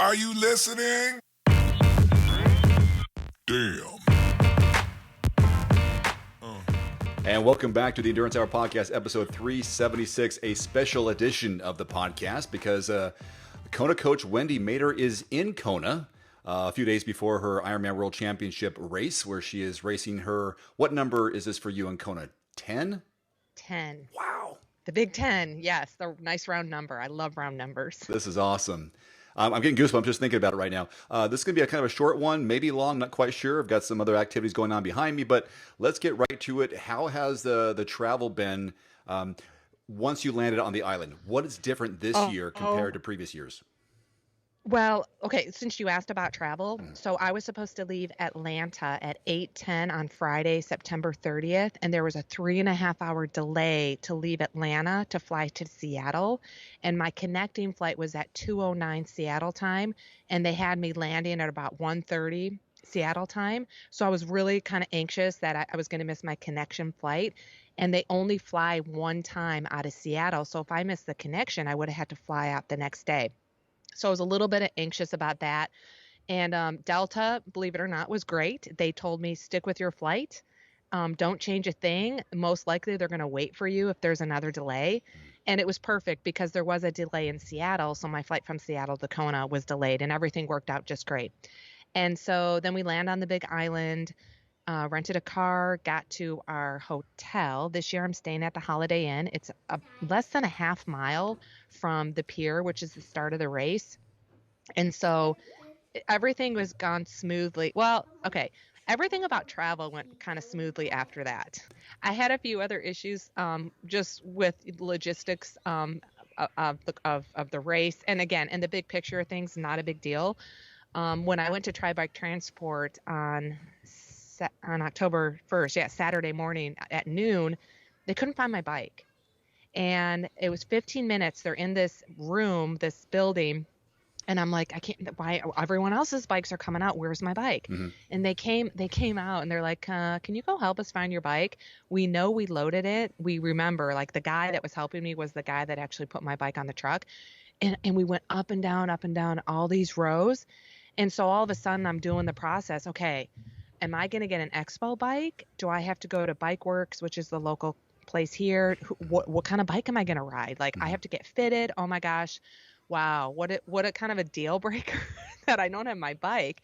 Are you listening? Damn. And welcome back to the Endurance Hour Podcast, episode 376, a special edition of the podcast because KONA coach Wendy Mader is in KONA a few days before her Ironman World Championship race, where she is racing her. What number is this for you in KONA? 10? 10. Wow. The big 10. Yes, the nice round number. I love round numbers. This is awesome. I'm getting goosebumps just thinking about it right now. This is going to be a kind of a short one, maybe long, not quite sure. I've got some other activities going on behind me, but let's get right to it. How has the travel been once you landed on the island? What is different this year compared to previous years? Well, okay, since you asked about travel, so I was supposed to leave Atlanta at 8:10 on Friday, September 30th, and there was a 3.5-hour delay to leave Atlanta to fly to Seattle, and my connecting flight was at 2:09 Seattle time, and they had me landing at about 1:30 Seattle time, so I was really kind of anxious that I was going to miss my connection flight, and they only fly one time out of Seattle, so if I missed the connection, I would have had to fly out the next day. So I was a little bit anxious about that. And Delta, believe it or not, was great. They told me, stick with your flight. Don't change a thing. Most likely they're going to wait for you if there's another delay. And it was perfect because there was a delay in Seattle. So my flight from Seattle to KONA was delayed and everything worked out just great. And so then we land on the Big Island, rented a car, got to our hotel. This year I'm staying at the Holiday Inn. It's less than a half mile from the pier, which is the start of the race. And so everything was gone smoothly. Well, okay. Everything about travel went kind of smoothly after that. I had a few other issues just with logistics of the race. And again, in the big picture of things, not a big deal. When I went to Tri Bike Transport on October 1st, Saturday morning at noon, they couldn't find my bike. And it was 15 minutes. They're in this room, this building. And I'm like, I can't, why everyone else's bikes are coming out. Where's my bike? Mm-hmm. And they came out and they're like, can you go help us find your bike? We know we loaded it. We remember, like, the guy that was helping me was the guy that actually put my bike on the truck. And we went up and down all these rows. And so all of a sudden I'm doing the process. Okay, am I going to get an expo bike? Do I have to go to Bike Works, which is the local place here? What kind of bike am I going to ride? Like, I have to get fitted. Oh my gosh. Wow. What a kind of a deal breaker that I don't have my bike.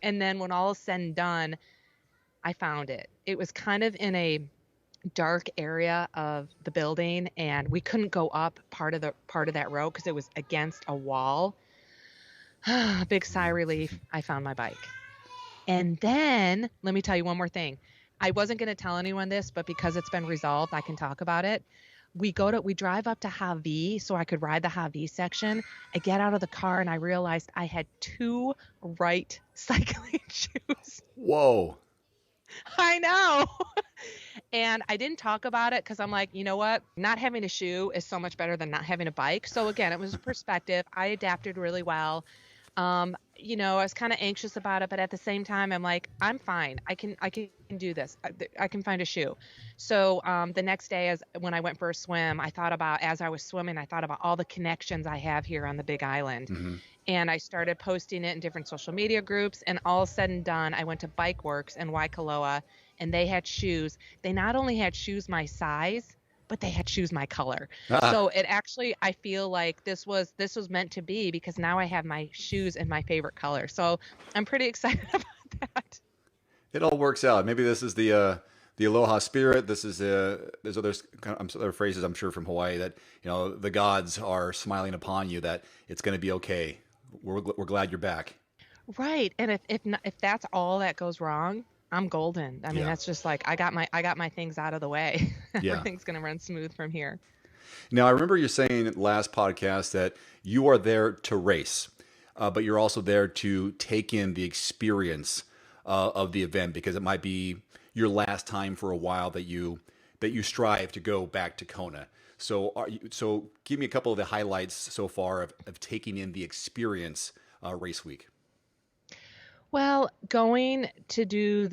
And then when all is said and done, I found it. It was kind of in a dark area of the building and we couldn't go up part of that road because it was against a wall. A big sigh of relief. I found my bike. And then let me tell you one more thing. I wasn't going to tell anyone this, but because it's been resolved, I can talk about it. We drive up to Hawi so I could ride the Hawi section. I get out of the car and I realized I had 2 right cycling shoes. Whoa. I know. And I didn't talk about it because I'm like, you know what? Not having a shoe is so much better than not having a bike. So again, it was a perspective. I adapted really well. I was kind of anxious about it, but at the same time, I'm like, I'm fine. I can do this. I can find a shoe. So, the next day when I went for a swim, as I was swimming, I thought about all the connections I have here on the Big Island. Mm-hmm. And I started posting it in different social media groups, and all said and done, I went to Bike Works in Waikoloa and they had shoes. They not only had shoes my size, but they had shoes my color. So it actually, I feel like this was meant to be because now I have my shoes in my favorite color. So I'm pretty excited about that. It all works out. Maybe this is the aloha spirit. This is there's other phrases I'm sure from Hawaii that the gods are smiling upon you that it's going to be okay. We're glad you're back. Right, and if that's all that goes wrong, I'm golden. I mean, that's just like I got my things out of the way. Everything's going to run smooth from here. Now, I remember you saying last podcast that you are there to race, but you're also there to take in the experience of the event because it might be your last time for a while that you strive to go back to KONA. So give me a couple of the highlights so far of taking in the experience race week. Well, going to do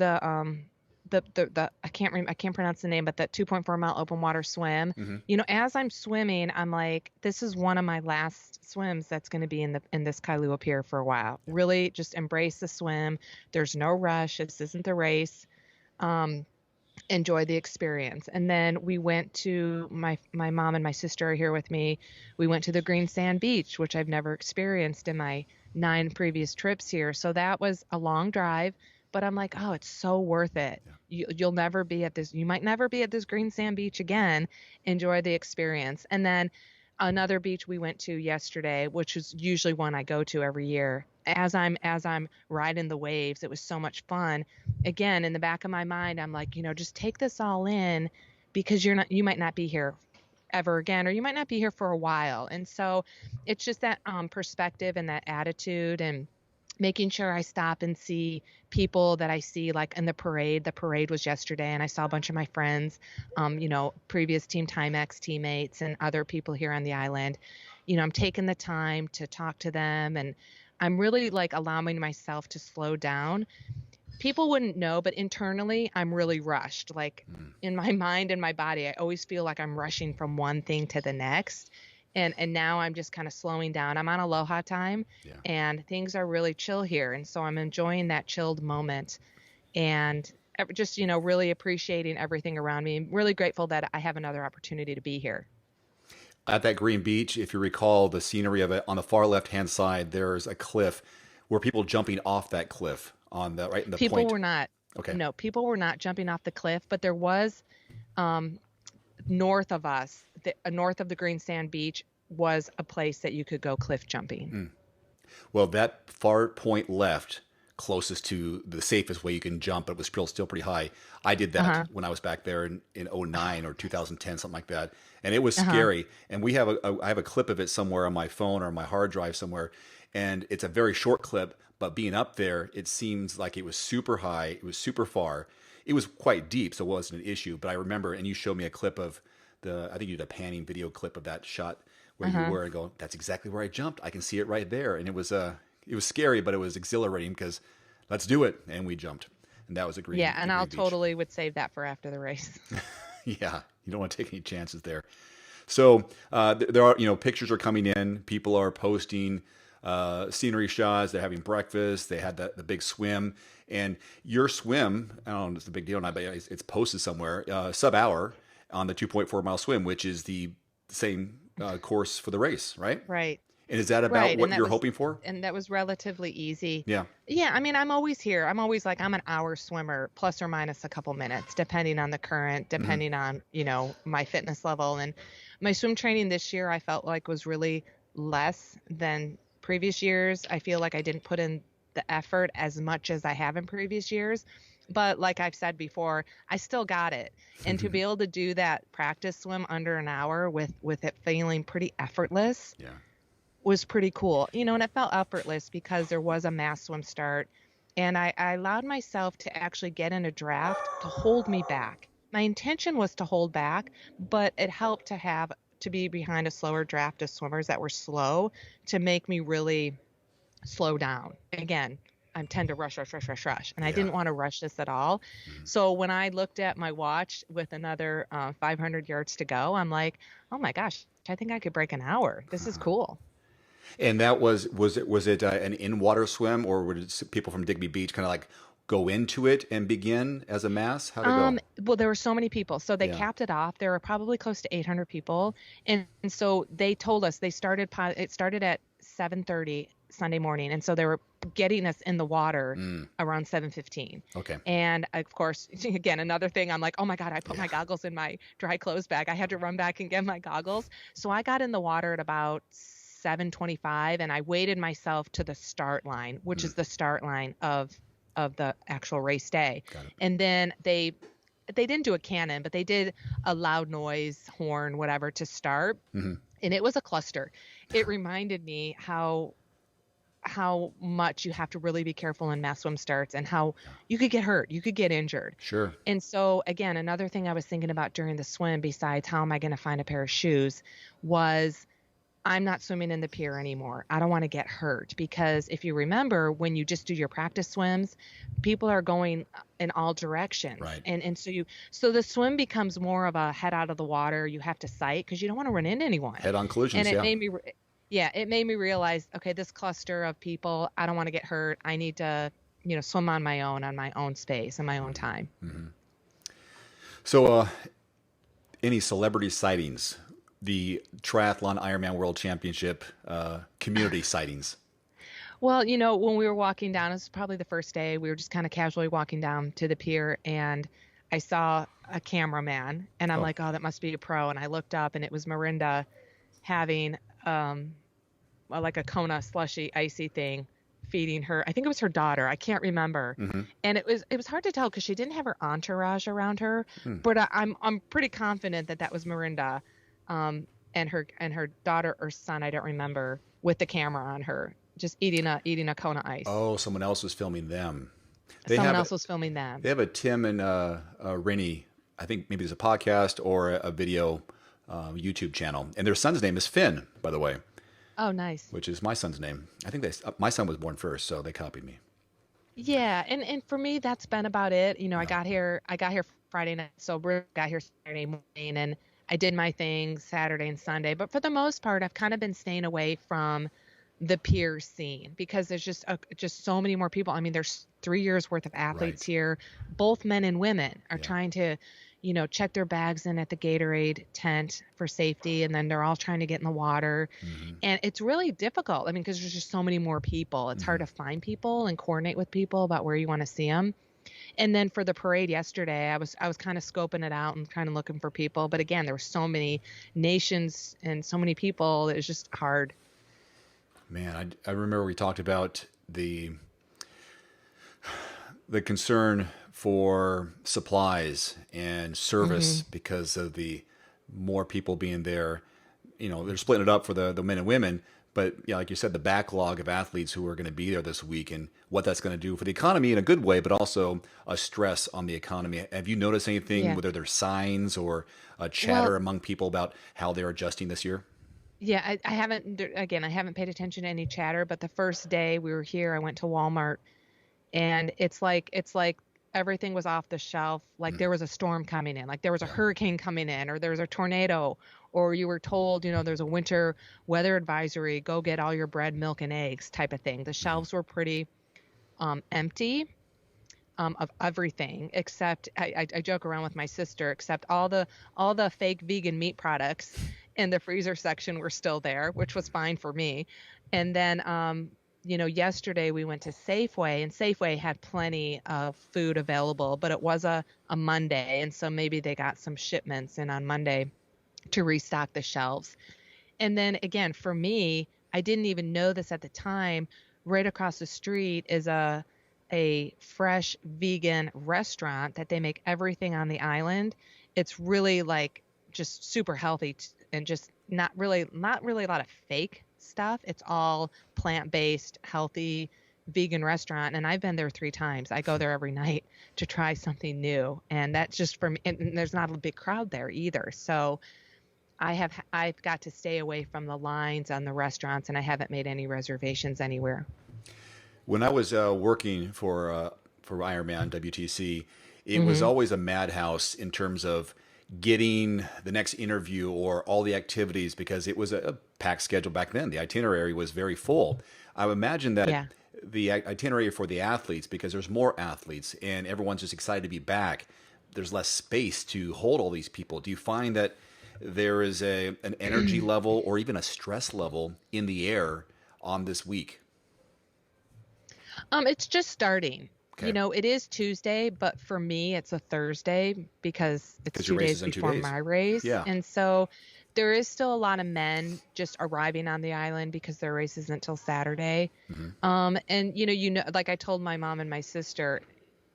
the I can't pronounce the name, but that 2.4 mile open water swim. Hmm. As I'm swimming, I'm like, this is one of my last swims that's going to be in this Kailua Pier for a while. Really just embrace the swim. There's no rush. This isn't the race. Um, Enjoy the experience. And then we went to my mom and my sister are here with me. We went to the green sand beach, which I've never experienced in my 9 previous trips here. So that was a long drive, but I'm like, oh, it's so worth it. You'll never be at this. You might never be at this green sand beach again. Enjoy the experience. And then another beach we went to yesterday, which is usually one I go to every year. As I'm riding the waves, it was so much fun. Again, in the back of my mind, I'm like, just take this all in, because you might not be here ever again, or you might not be here for a while. And so it's just that perspective and that attitude, and making sure I stop and see people that I see like in the parade. The parade was yesterday, and I saw a bunch of my friends, previous Team Timex teammates and other people here on the island. I'm taking the time to talk to them, and I'm really like allowing myself to slow down. People wouldn't know, but internally, I'm really rushed. Like in my mind and my body, I always feel like I'm rushing from one thing to the next. And now I'm just kind of slowing down. I'm on aloha time, and things are really chill here. And so I'm enjoying that chilled moment, and just, really appreciating everything around me. I'm really grateful that I have another opportunity to be here. At that green beach, if you recall the scenery of it, on the far left-hand side, there's a cliff where people jumping off that cliff on the right in the People point. were not, Okay. no, people were not jumping off the cliff, but there was, um, north of us, north of the green sand beach, was a place that you could go cliff jumping. Well, that far point left, closest to the safest way you can jump, but it was still pretty high. I did that Uh-huh. when I was back there in '09 or 2010, something like that. And it was Uh-huh. scary. And I have a clip of it somewhere on my phone or my hard drive somewhere. And it's a very short clip, but being up there, it seems like it was super high. It was super far. It was quite deep, so it wasn't an issue. But I remember, and you showed me a clip of I think you did a panning video clip of that shot where you Uh-huh. were, and go, that's exactly where I jumped. I can see it right there. And it was scary, but it was exhilarating because let's do it. And we jumped. And that was Yeah, the and green I'll beach. totally would save that for after the race. Yeah, you don't want to take any chances there. So there are, pictures are coming in. People are posting scenery shots. They're having breakfast. They had the big swim. And your swim, I don't know, it's a big deal or not, but it's posted somewhere, sub-hour on the 2.4 mile swim, which is the same course for the race, right? Right. And is that about Right. what you're hoping for? And that was relatively easy. Yeah. Yeah, I mean, I'm always here. I'm always like, I'm an hour swimmer, plus or minus a couple minutes, depending on the current, Hmm. depending on, my fitness level. And my swim training this year, I felt like was really less than previous years. I feel like I didn't put in the effort as much as I have in previous years. But like I've said before, I still got it. And to be able to do that practice swim under an hour with it feeling pretty effortless Yeah. was pretty cool. And it felt effortless because there was a mass swim start, and I allowed myself to actually get in a draft to hold me back. My intention was to hold back, but it helped to be behind a slower draft of swimmers that were slow, to make me really slow down. Again, I tend to rush, and I Yeah. didn't want to rush this at all. Mhm. So when I looked at my watch with another 500 yards to go, I'm like, oh my gosh, I think I could break an hour. This is cool. And that was it an in water swim, or would people from Digby Beach kind of like go into it and begin as a mass? How'd it go? Well, there were so many people. So they Yeah. capped it off. There were probably close to 800 people. And so they told us it started at 7:30 Sunday morning. And so they were getting us in the water Mm. around 7:15. Okay. And of course, again, another thing, I'm like, oh my God, I put my goggles in my dry clothes bag. I had to run back and get my goggles. So I got in the water at about 7:25, and I waded myself to the start line, which is the start line of the actual race day. Got it. And then they didn't do a cannon, but they did a loud noise horn, whatever, to start. Hmm. And it was a cluster. It reminded me how much you have to really be careful in mass swim starts, and how you could get hurt, you could get injured. Sure. And so again, another thing I was thinking about during the swim, besides how am I going to find a pair of shoes, was I'm not swimming in the pier anymore. I don't want to get hurt because if you remember when you just do your practice swims, people are going in all directions. Right. So the swim becomes more of a head out of the water. You have to sight because you don't want to run into anyone. Head-on And collisions, it yeah. made me, yeah, it made me realize, okay, this cluster of people, I don't want to get hurt. I need to, swim on my own space, on my own time. So, any celebrity sightings? The Triathlon Ironman World Championship community sightings. Well, when we were walking down, it was probably the first day, we were just kind of casually walking down to the pier and I saw a cameraman and I'm Oh, like, oh, that must be a pro. And I looked up and it was Mirinda having like a Kona slushy icy thing feeding her. I think it was her daughter. I can't remember. And it was hard to tell because she didn't have her entourage around her, but I'm pretty confident that was Mirinda, and her daughter or son, I don't remember, with the camera on her, just eating a Kona ice. oh, someone else was filming them. Someone else was filming them. They have a Tim and Rennie, I think maybe there's a podcast or a video YouTube channel. And their son's name is Finn, by the way. Oh, nice. Which is my son's name. I think my son was born first, so they copied me. Yeah, and for me, that's been about it. I got here Friday night, so we got here Saturday morning, and I did my thing Saturday and Sunday. But for the most part, I've kind of been staying away from the pier scene because there's just so many more people. I mean, there's 3 years worth of athletes here. Both men and women are trying to, check their bags in at the Gatorade tent for safety. And then they're all trying to get in the water. And it's really difficult. I mean, because there's just so many more people. It's hard to find people and coordinate with people about where you want to see them. And then for the parade yesterday, I was kind of scoping it out and kind of looking for people. But again, there were so many nations and so many people. It was just hard. Man, I remember we talked about the concern for supplies and service because of the more people being there. They're splitting it up for the men and women, but like you said, the backlog of athletes who are going to be there this week and what that's going to do for the economy in a good way, but also a stress on the economy. Have you noticed anything, whether there's signs or a chatter among people about how they're adjusting this year? Yeah, I haven't paid attention to any chatter, but the first day we were here, I went to Walmart and it's like everything was off the shelf. Like there was a storm coming in, like there was a hurricane coming in, or there was a tornado, or you were told, there's a winter weather advisory, go get all your bread, milk, and eggs type of thing. The shelves were pretty empty of everything except I joke around with my sister, except all the fake vegan meat products in the freezer section were still there, which was fine for me. And then yesterday we went to Safeway, and Safeway had plenty of food available, but it was a Monday, and so maybe they got some shipments in on Monday to restock the shelves. And then again, for me, I didn't even know this at the time, right across the street is a fresh vegan restaurant that they make everything on the island. It's really like just super healthy and just not really a lot of fake stuff. It's all plant-based, healthy, vegan restaurant. And I've been there 3 times. I go there every night to try something new. And that's just for me. And there's not a big crowd there either. So I've got to stay away from the lines on the restaurants, and I haven't made any reservations anywhere. When I was working for Ironman WTC, it was always a madhouse in terms of getting the next interview or all the activities because it was a packed schedule back then. The itinerary was very full. I would imagine that the itinerary for the athletes, because there's more athletes and everyone's just excited to be back, there's less space to hold all these people. Do you find that there is an energy level or even a stress level in the air on this week? It's just starting. Okay. It is Tuesday, but for me, it's a Thursday because it's 2 days before my race. Yeah. And so there is still a lot of men just arriving on the island because their race isn't until Saturday. And, like I told my mom and my sister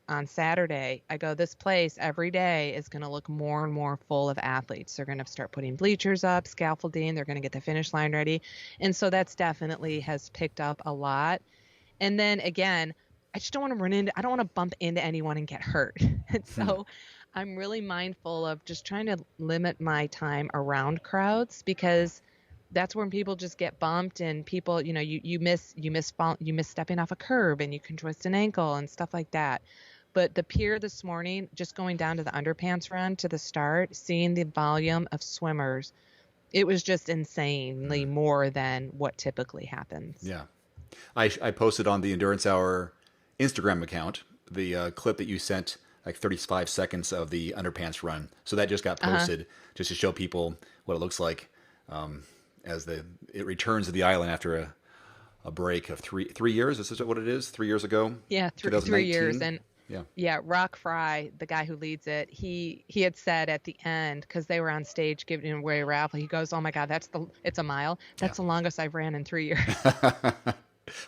on Saturday, I go, this place every day is going to look more and more full of athletes. They're going to start putting bleachers up, scaffolding. They're going to get the finish line ready. And so that's definitely has picked up a lot. And then again, I just don't want to I don't want to bump into anyone and get hurt. And so I'm really mindful of just trying to limit my time around crowds because that's when people just get bumped, and people, you miss stepping off a curb, and you can twist an ankle and stuff like that. But the pier this morning, just going down to the underpants run to the start, seeing the volume of swimmers, it was just insanely more than what typically happens. Yeah. I posted on the Endurance Hour Instagram account the clip that you sent, like 35 seconds of the underpants run. So that just got posted just to show people what it looks like as it returns to the island after a break of three years. This is what it is. 3 years ago. Yeah, 3 years. And yeah. yeah, Rock Fry, the guy who leads it, he had said at the end, because they were on stage giving away a raffle, he goes, "Oh my God, it's a mile. That's the longest I've ran in 3 years."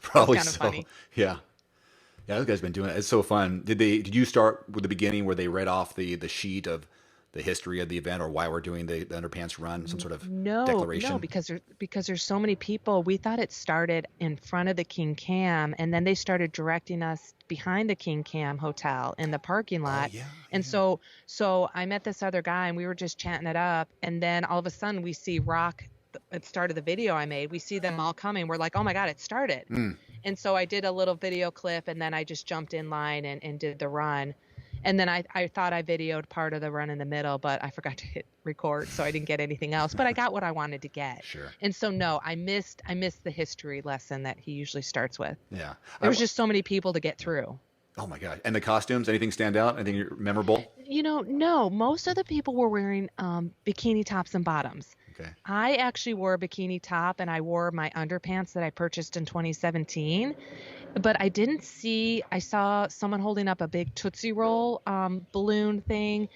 Probably kind of so. funny. Yeah. Yeah, those guys been doing it. It's so fun. Did you start with the beginning where they read off the sheet of the history of the event or why we're doing the underpants run, some sort of declaration? No, because there's so many people. We thought it started in front of the King Cam, and then they started directing us behind the King Cam hotel in the parking lot. Oh, yeah, and yeah. so I met this other guy, and we were just chatting it up, and then all of a sudden we see Rock. It started the video I made. We see them all coming. We're like, "Oh my God, it started!" And so I did a little video clip, and then I just jumped in line and did the run. And then I thought I videoed part of the run in the middle, but I forgot to hit record, so I didn't get anything else. But I got what I wanted to get. Sure. And so no, I missed the history lesson that he usually starts with. Yeah. There was just so many people to get through. Oh my God. And the costumes, anything stand out? Anything memorable? No, most of the people were wearing bikini tops and bottoms. Okay. I actually wore a bikini top, and I wore my underpants that I purchased in 2017. But I saw someone holding up a big Tootsie Roll balloon thing.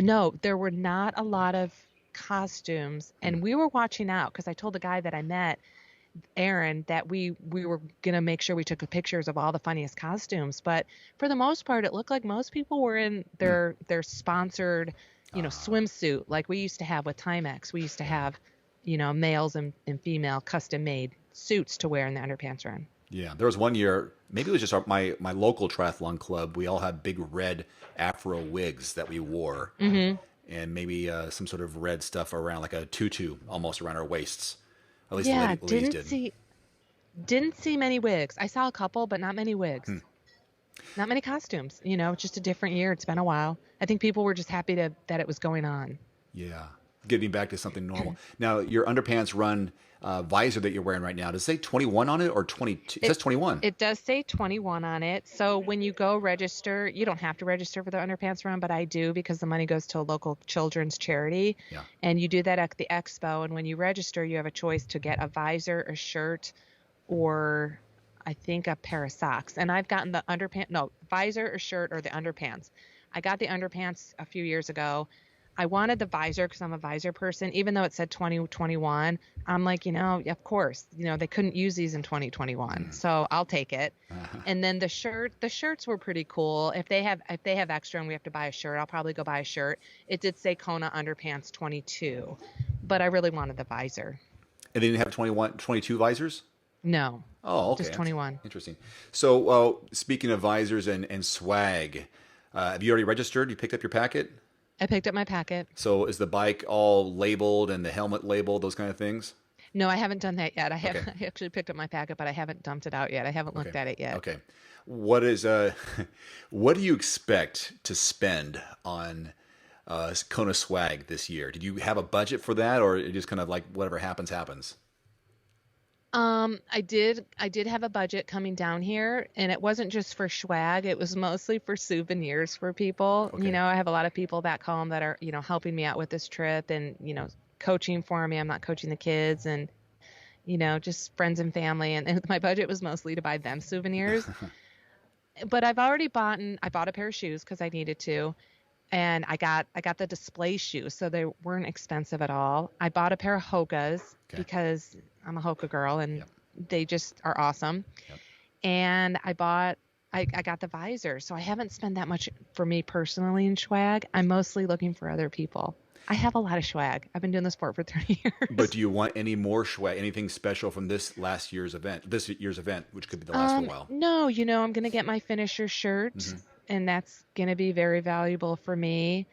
No, there were not a lot of costumes. And we were watching out, because I told the guy that I met, Aaron, that we were going to make sure we took pictures of all the funniest costumes. But for the most part, it looked like most people were in their sponsored, swimsuit like we used to have with Timex. We used to have, males and female custom made suits to wear in the underpants run. Yeah, there was one year, maybe it was just my local triathlon club. We all had big red afro wigs that we wore, and maybe some sort of red stuff around, like a tutu almost around our waists. At least the ladies did. Didn't see many wigs. I saw a couple, but not many wigs. Not many costumes. Just a different year. It's been a while. I think people were just happy that it was going on. Yeah, getting back to something normal. Now, your underpants run visor that you're wearing right now, does it say 21 on it or 22? It says 21. It does say 21 on it. So when you go register, you don't have to register for the underpants run, but I do, because the money goes to a local children's charity. Yeah. And you do that at the expo. And when you register, you have a choice to get a visor, a shirt, or I think a pair of socks. And I've gotten the visor, a shirt, or the underpants. I got the underpants a few years ago. I wanted the visor because I'm a visor person, even though it said 2021. I'm like, of course, they couldn't use these in 2021, so I'll take it. And then the shirts were pretty cool. If they have extra and we have to buy a shirt, I'll probably go buy a shirt. It did say KONA underpants 22, but I really wanted the visor. And they didn't have 22 visors? No. Oh, okay. Just 21. Interesting. So, speaking of visors and swag, have you already registered? You picked up your packet? I picked up my packet. So is the bike all labeled and the helmet labeled, those kind of things? No, I haven't done that yet. I actually picked up my packet, but I haven't dumped it out yet. I haven't looked at it yet. Okay. What do you expect to spend on KONA swag this year? Did you have a budget for that, or it just kind of like whatever happens, happens? I did have a budget coming down here, and it wasn't just for swag. It was mostly for souvenirs for people. Okay. I have a lot of people back home that are, helping me out with this trip and, coaching for me. I'm not coaching the kids, and, just friends and family. And my budget was mostly to buy them souvenirs. But I bought a pair of shoes because I needed to. And I got the display shoes, so they weren't expensive at all. I bought a pair of Hokas because I'm a Hoka girl, and they just are awesome. Yep. And I got the visor, so I haven't spent that much for me personally in swag. I'm mostly looking for other people. I have a lot of swag. I've been doing the sport for 30 years. But do you want any more swag, anything special from this year's event, which could be the last for a while? No, I'm going to get my finisher shirt, and that's going to be very valuable for me.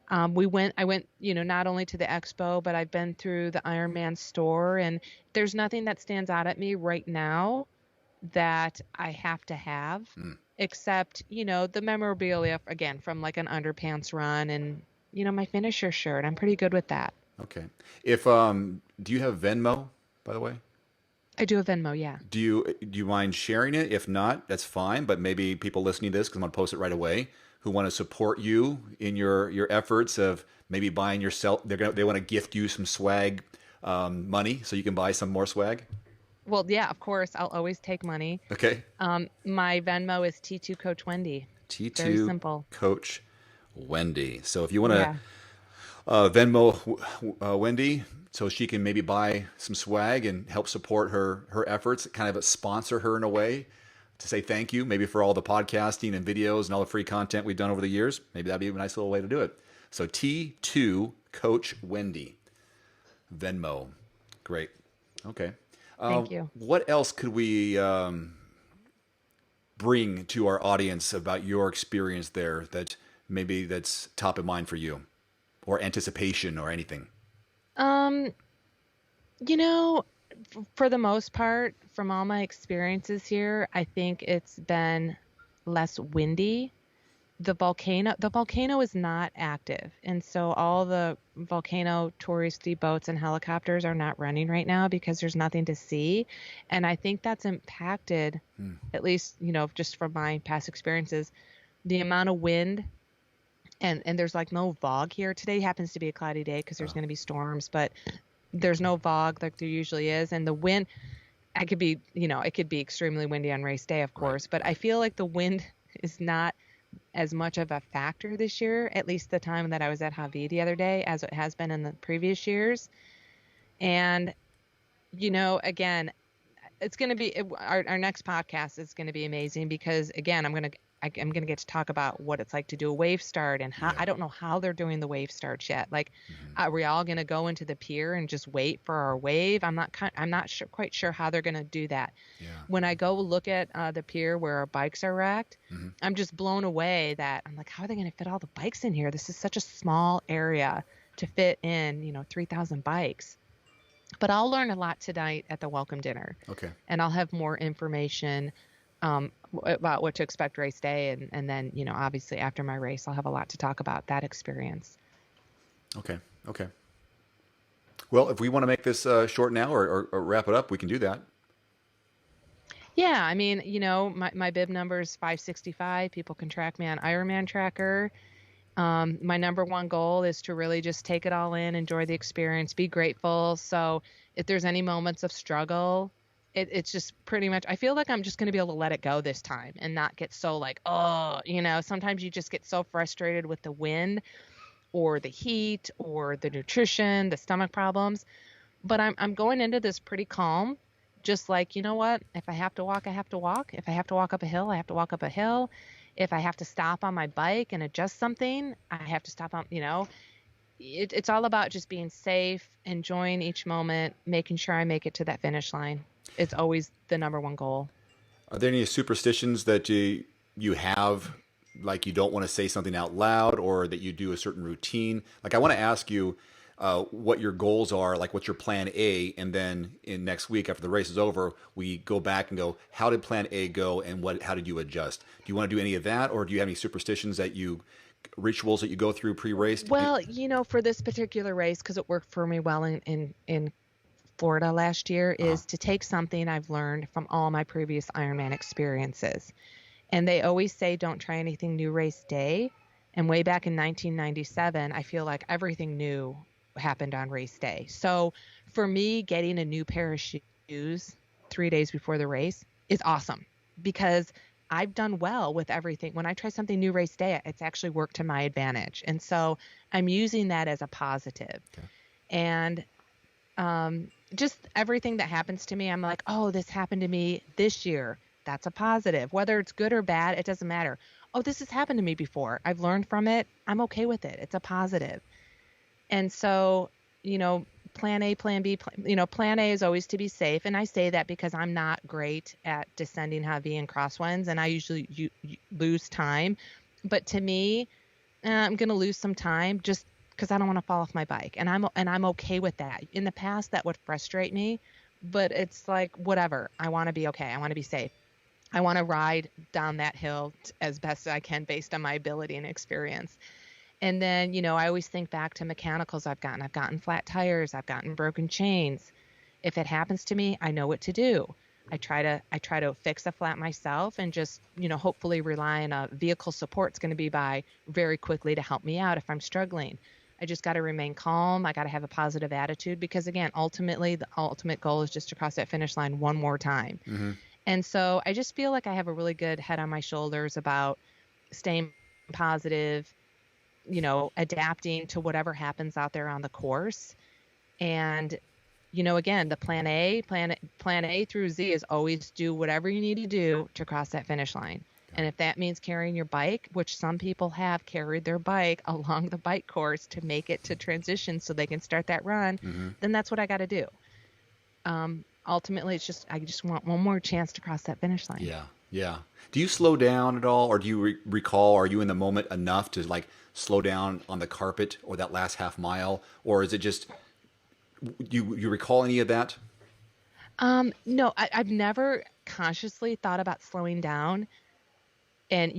I went, not only to the expo, but I've been through the Ironman store, and there's nothing that stands out at me right now that I have to have, Mm, except, the memorabilia again from like an underpants run and, my finisher shirt. I'm pretty good with that. okay. If do you have Venmo, by the way? I do a Venmo, yeah. Do you mind sharing it? If not, that's fine. But maybe people listening to this, because I'm gonna post it right away, who want to support you in your efforts of maybe buying yourself. They want to gift you some swag, money, so you can buy some more swag. Well, yeah, of course, I'll always take money. Okay. My Venmo is T2 Coach Wendy. Very T2 simple. Coach Wendy. So if you want to Yeah. Venmo Wendy, so she can maybe buy some swag and help support her efforts, kind of sponsor her in a way to say thank you, maybe for all the podcasting and videos and all the free content we've done over the years. Maybe that'd be a nice little way to do it. So T2 Coach Wendy, Venmo. Great. Okay. Thank you. What else could we bring to our audience about your experience there that maybe that's top of mind for you, or anticipation or anything? Um, you know, for the most part, from all my experiences here, I think it's been less windy. The volcano is not active, and so all the volcano touristy boats and helicopters are not running right now because there's nothing to see. And I think that's impacted, Hmm. at least, just from my past experiences, the amount of wind. And there's like no fog here. Today happens to be a cloudy day because there's Oh, going to be storms, but there's no fog like there usually is. And the wind, it could be extremely windy on race day, of right, course, but I right. feel like the wind is not as much of a factor this year, at least the time that I was at Javi the other day, as it has been in the previous years. And, again, it's going to be our next podcast is going to be amazing because again, I'm going to get to talk about what it's like to do a wave start and how I Yeah. don't know how they're doing the wave starts yet. Like, Hmm. are we all going to go into the pier and just wait for our wave? I'm not sure, quite sure how they're going to do that. Yeah. When I go look at the pier where our bikes are wrecked, Hmm. I'm just blown away that I'm like, how are they going to fit all the bikes in here? This is such a small area to fit in, 3,000 bikes. But I'll learn a lot tonight at the welcome dinner, Okay. and I'll have more information about what to expect race day, and then obviously after my race, I'll have a lot to talk about that experience. Okay. Okay. Well, if we want to make this short now, or wrap it up, we can do that. Yeah, I mean, my bib number is 565. People can track me on Ironman Tracker. My number one goal is to really just take it all in, enjoy the experience, be grateful. So if there's any moments of struggle, it's just pretty much, I feel like I'm just going to be able to let it go this time and not get so like, oh, sometimes you just get so frustrated with the wind or the heat or the nutrition, the stomach problems. But I'm going into this pretty calm. Just like, you know what? If I have to walk, I have to walk. If I have to walk up a hill, I have to walk up a hill. If I have to stop on my bike and adjust something, I have to stop on, it's all about just being safe, enjoying each moment, making sure I make it to that finish line. It's always the number one goal. Are there any superstitions that you have, like you don't want to say something out loud, or that you do a certain routine? Like I want to ask you what your goals are, like what's your plan A, and then in next week after the race is over, we go back and go, how did plan A go, and how did you adjust? Do you want to do any of that, or do you have any superstitions rituals that you go through pre-race? Well, for this particular race, because it worked for me well in Florida last year, Uh-huh. is to take something I've learned from all my previous Ironman experiences. And they always say, don't try anything new race day. And way back in 1997, I feel like everything new happened on race day. So for me, getting a new pair of shoes 3 days before the race is awesome because I've done well with everything. When I try something new race day, it's actually worked to my advantage. And so I'm using that as a positive. Okay. And just everything that happens to me, I'm like, oh, this happened to me this year. That's a positive. Whether it's good or bad, it doesn't matter. Oh, this has happened to me before. I've learned from it. I'm okay with it. It's a positive. And so, you know, plan A, plan B, plan A is always to be safe. And I say that because I'm not great at descending heavy and crosswinds, and I usually lose time. But to me, I'm going to lose some time just because I don't want to fall off my bike. And I'm okay with that. In the past, that would frustrate me, but it's like, whatever. I want to be okay. I want to be safe. I want to ride down that hill as best as I can based on my ability and experience. And then, I always think back to mechanicals I've gotten. I've gotten flat tires. I've gotten broken chains. If it happens to me, I know what to do. I try to fix a flat myself and just, hopefully rely on a vehicle support's going to be by very quickly to help me out if I'm struggling. I just got to remain calm. I got to have a positive attitude because, again, ultimately, the ultimate goal is just to cross that finish line one more time. Mm-hmm. And so I just feel like I have a really good head on my shoulders about staying positive, adapting to whatever happens out there on the course. And, again, the plan A through Z is always do whatever you need to do to cross that finish line. And if that means carrying your bike, which some people have carried their bike along the bike course to make it to transition so they can start that run, then that's what I got to do. Ultimately, I just want one more chance to cross that finish line. Yeah, yeah. Do you slow down at all, or do you recall? Are you in the moment enough to like slow down on the carpet or that last half mile, or is it just you recall any of that? No, I've never consciously thought about slowing down. And,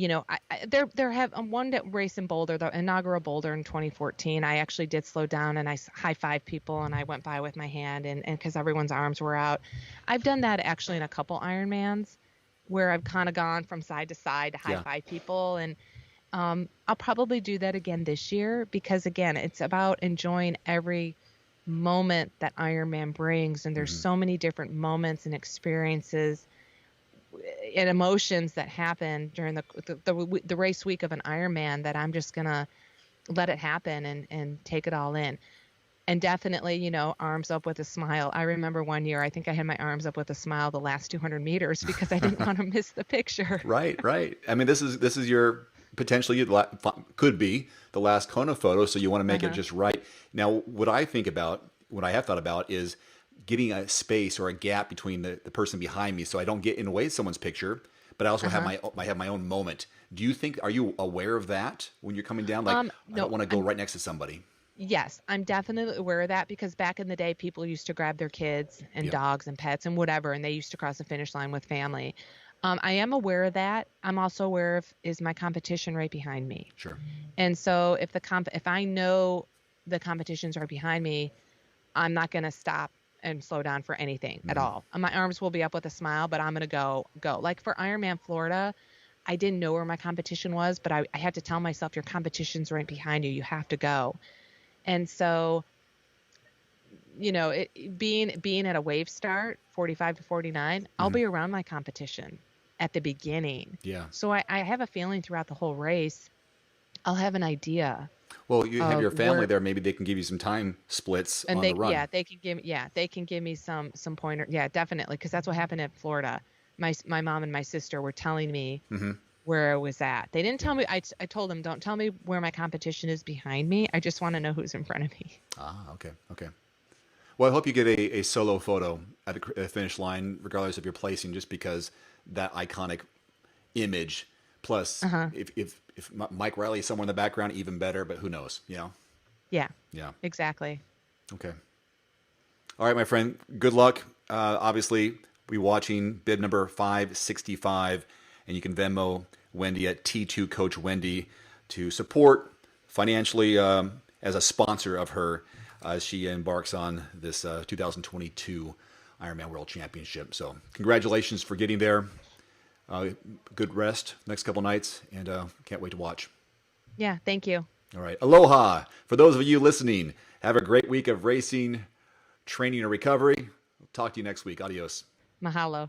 there have one race in Boulder, the inaugural Boulder in 2014. I actually did slow down and I high-fived people and I went by with my hand and because everyone's arms were out. I've done that actually in a couple Ironmans where I've kind of gone from side to side to high-five people. And I'll probably do that again this year because, again, it's about enjoying every moment that Ironman brings. And there's so many different moments and experiences and emotions that happen during the race week of an Ironman that I'm just going to let it happen and take it all in. And definitely, arms up with a smile. I remember one year, I think I had my arms up with a smile the last 200 meters because I didn't want to miss the picture. Right. I mean, this is your potentially could be the last Kona photo, so you want to make it just right. Now, what I have thought about is getting a space or a gap between the person behind me so I don't get in the way of someone's picture, but I also have my own moment. Are you aware of that when you're coming down? Like, no, I don't want to go right next to somebody. Yes, I'm definitely aware of that because back in the day, people used to grab their kids and dogs and pets and whatever, and they used to cross the finish line with family. I am aware of that. I'm also aware of is my competition right behind me. Sure. And so if I know the competition's right behind me, I'm not going to stop and slow down for anything at all. My arms will be up with a smile, but I'm going to go. Like for Ironman Florida, I didn't know where my competition was, but I had to tell myself your competition's right behind you. You have to go. And so, being at a wave start, 45 to 49, I'll be around my competition at the beginning. Yeah. So I have a feeling throughout the whole race, I'll have an idea. Well, you have your family there. Maybe they can give you some time splits on the run. Yeah, they can give me some pointer. Yeah, definitely, because that's what happened in Florida. My mom and my sister were telling me where I was at. They didn't tell me. I told them, don't tell me where my competition is behind me. I just want to know who's in front of me. Ah, okay. Well, I hope you get a solo photo at the finish line, regardless of your placing, just because that iconic image. Plus, if Mike Riley is somewhere in the background, even better. But who knows? Yeah. Yeah. Exactly. Okay. All right, my friend. Good luck. Obviously, we're watching bib number 565, and you can Venmo Wendy at T2 Coach Wendy to support financially as a sponsor of her as she embarks on this 2022 Ironman World Championship. So, congratulations for getting there. Good rest next couple nights, and can't wait to watch. Yeah, thank you. All right. Aloha. For those of you listening, have a great week of racing, training, and recovery. I'll talk to you next week. Adios. Mahalo.